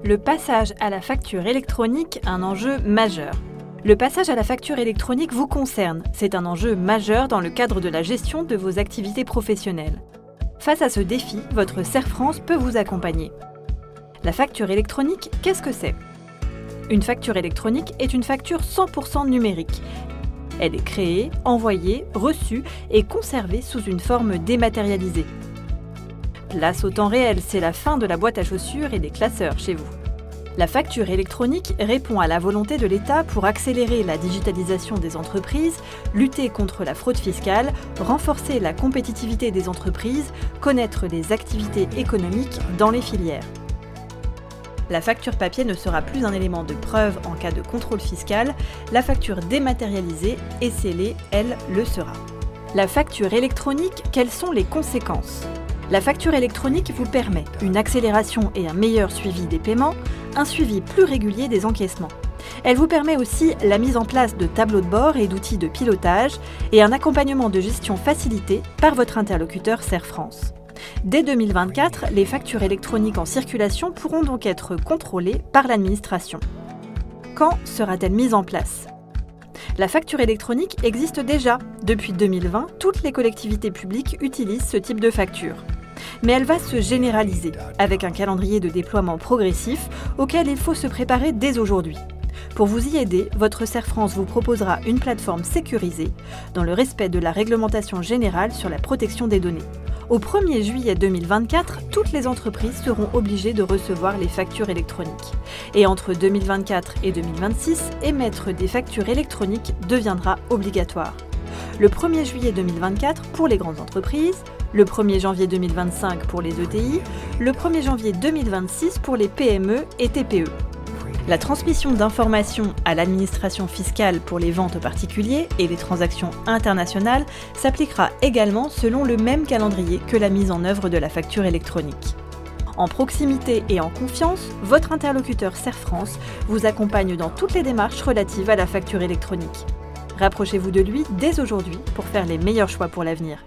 Le passage à la facture électronique, un enjeu majeur. Le passage à la facture électronique vous concerne. C'est un enjeu majeur dans le cadre de la gestion de vos activités professionnelles. Face à ce défi, votre CERF France peut vous accompagner. La facture électronique, qu'est-ce que c'est? Une facture électronique est une facture 100% numérique. Elle est créée, envoyée, reçue et conservée sous une forme dématérialisée. Place au temps réel, c'est la fin de la boîte à chaussures et des classeurs chez vous. La facture électronique répond à la volonté de l'État pour accélérer la digitalisation des entreprises, lutter contre la fraude fiscale, renforcer la compétitivité des entreprises, connaître les activités économiques dans les filières. La facture papier ne sera plus un élément de preuve en cas de contrôle fiscal, la facture dématérialisée et scellée, elle, le sera. La facture électronique, quelles sont les conséquences ? La facture électronique vous permet une accélération et un meilleur suivi des paiements, un suivi plus régulier des encaissements. Elle vous permet aussi la mise en place de tableaux de bord et d'outils de pilotage et un accompagnement de gestion facilité par votre interlocuteur CERF France. Dès 2024, les factures électroniques en circulation pourront donc être contrôlées par l'administration. Quand sera-t-elle mise en place ? La facture électronique existe déjà. Depuis 2020, toutes les collectivités publiques utilisent ce type de facture. Mais elle va se généraliser, avec un calendrier de déploiement progressif auquel il faut se préparer dès aujourd'hui. Pour vous y aider, votre CERF France vous proposera une plateforme sécurisée, dans le respect de la réglementation générale sur la protection des données. Au 1er juillet 2024, toutes les entreprises seront obligées de recevoir les factures électroniques. Et entre 2024 et 2026, émettre des factures électroniques deviendra obligatoire. Le 1er juillet 2024 pour les grandes entreprises, le 1er janvier 2025 pour les ETI, le 1er janvier 2026 pour les PME et TPE. La transmission d'informations à l'administration fiscale pour les ventes aux particuliers et les transactions internationales s'appliquera également selon le même calendrier que la mise en œuvre de la facture électronique. En proximité et en confiance, votre interlocuteur CERF France vous accompagne dans toutes les démarches relatives à la facture électronique. Rapprochez-vous de lui dès aujourd'hui pour faire les meilleurs choix pour l'avenir.